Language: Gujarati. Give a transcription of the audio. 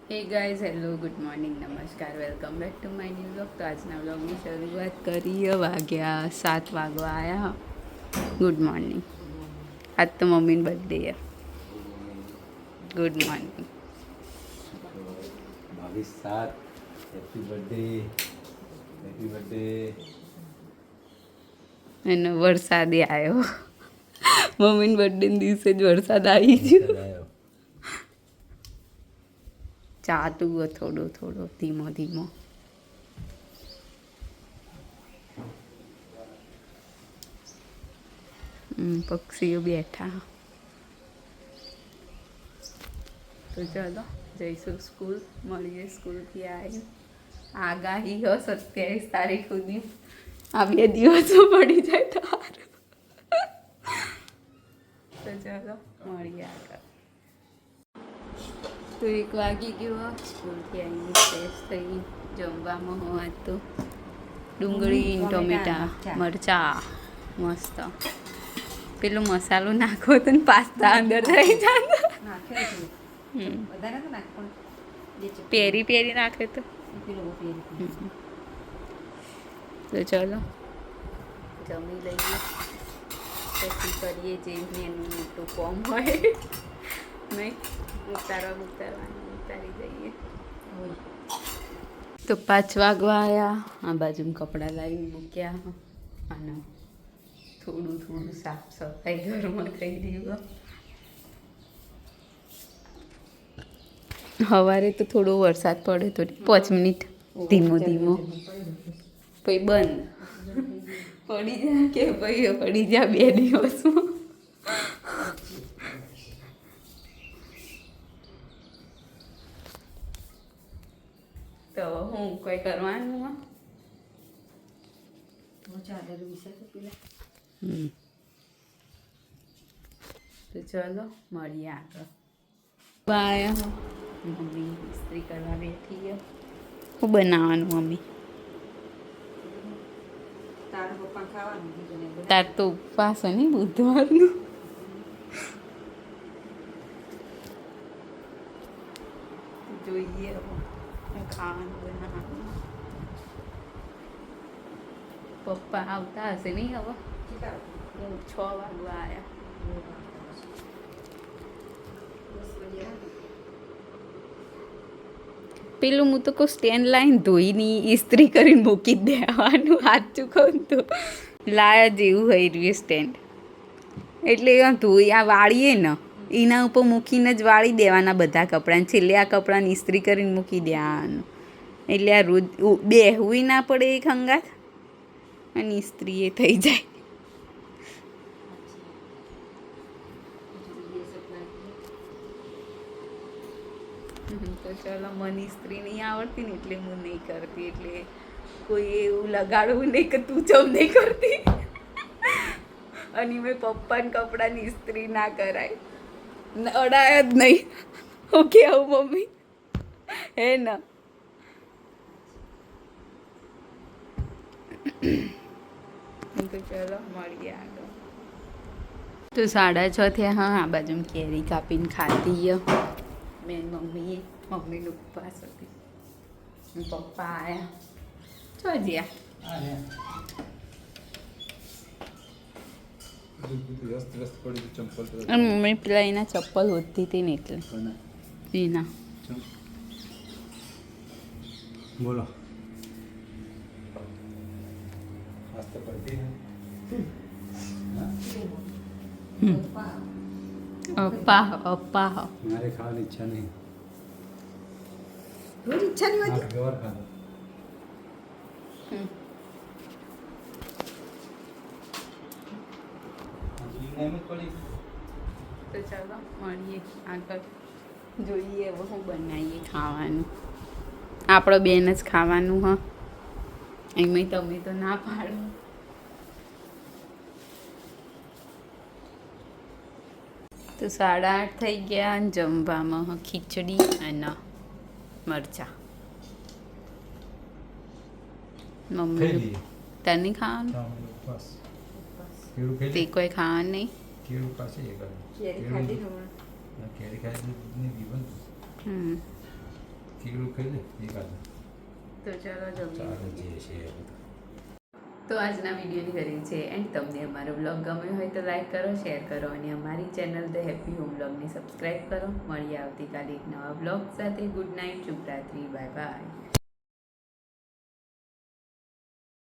હે ગાઈઝ, હેલો, ગુડ મોર્નિંગ, નમસ્કાર, welcome back to my new blog. તો આજના બ્લોગની શરૂઆત કરીએ. વાગ્યા 7 વાગવા આવ્યા. Good morning. આજ તો મમ્મીની બર્થડે છે. Good morning. 22/7 happy birthday. Happy birthday. અને વરસાદે આવ્યો. મમ્મીની બર્થડેના દિવસે જ વરસાદ આવી ગયો. ચાલુ થોડો થોડો ધીમો ધીમો. પક્ષીઓ બેઠા. તો ચાલો જઈશું સ્કૂલ. મળીએ સ્કૂલથી આવી. આગાહી હો 27 તારીખ સુધી. આ 2 દિવસો પડી જાય તો સારું. તો ચાલો મળીએ આગળ. તો 1 વાગી ગયો. સ્કૂલથી આવીને ફ્રેશ થઈ. જમવામાં હોવા તો ડુંગળી, ટોમેટા, મરચા મસ્ત. પેલો મસાલો નાખો તો ને પાસ્તા અંદર રહી જાય. પેરી પેરી નાખે તો ચાલો જમી લઈએ. પછી કરીએ જે એનું મોટું કોમ હોય નહીં, ઉતારી દઈએ. તો 5 વાગવા આવ્યા. આ બાજુ કપડાં લાવીને મૂક્યા અને થોડું સાફ સફાઈ ઘરમાં થઈ ગયું. સવારે તો થોડો વરસાદ પડે તો 5 મિનિટ ધીમો ધીમો, પછી બંધ પડી જાય કે ભાઈ પડી જાય 2 દિવસમાં. તો હું કોઈ કરવાનું તો ચલો મળીએ આગળ. બાય. મમ્મી ઇસ્ત્રી કરવા બેઠી છે. શું બનાવવાનું મમ્મી? તાર તો ઉપવાસ હોય ને બુધવારનું. જોઈએ ખાવાનું બનાવવાનું. પપ્પા આવતા હશે નહીં હવે. 6 વાગવા આવ્યા. પેલું હું તો કહું સ્ટેન્ડ લાઈન ધોઈને ઇસ્ત્રી કરીને મૂકી દેવાનું. સાચું કહું તો લાયા જેવું હોય રહ્યું સ્ટેન્ડ. એટલે ધોઈ આ વાળીએ ને એના ઉપર મૂકીને જ વાળી દેવાના બધા કપડાને. છેલ્લે આ કપડાને ઇસ્ત્રી કરીને મૂકી દેવાનું. એટલે આ રોજ બેહવું ના પડે એક હંગાત અને ઇસ્ત્રી એ થઈ જાય. તો ચાલો, મને ઇસ્ત્રી નહીં આવડતી ને એટલે હું નહીં કરતી. એટલે કોઈ એવું લગાડવું નહીં કે તું ચમ નહીં કરતી. અને મેં પપ્પાને કપડાની ઇસ્ત્રી ના કરાય, અડાય જ નહીં. ઓકે આવું મમ્મી હે ને. તો ચાલો મળીએ આગળ. તો 6:30 થયા. હા, આ બાજુ કેરી કાપીને ખાધી. મેં મમ્મીનો ઉપવાસ હતી. પપ્પા આવ્યા. ચો જ્યાં મમ્મી પેલા એના ચપ્પલ હોતી હતી ને એટલે એના. બોલો. અપ્પા મારે ખાવાની ઈચ્છા નહીં. રોજ ઈચ્છા નહીં હોતી. ગવાર ખાધો. તો ચાલો મળીએ આગળ. જોઈએ હવે શું બનાવીએ ખાવાનું. આપણો બેન જ ખાવાનું. હા, એમાં તમે તો ના પાડો. તો 8:30 થઈ ગયા. અને જમવામાં ખીચડી અને મરચા. મમ્મી તાર નહીં ખાવાનું? તે કોઈ ખાવાનું નહીં. કેળું પાસે કેરી ખાધી હમણાં. કેરી ખાઈ. હમ કીડું ખાઈ લે એક હાથ તો ચાલો જમીએ. ચાલે જે છે એ બધું. તો આજના વિડીયોની કરી છે એન્ડ તમને અમારો બ્લોગ ગમ્યો હોય તો લાઈક કરો, શેર કરો અને અમારી ચેનલ ધ હેપી હોમ બ્લોગને સબસ્ક્રાઈબ કરો. મળીએ આવતીકાલે એક નવા બ્લોગ સાથે. ગુડ નાઇટ, શુભરાત્રી, બાય બાય.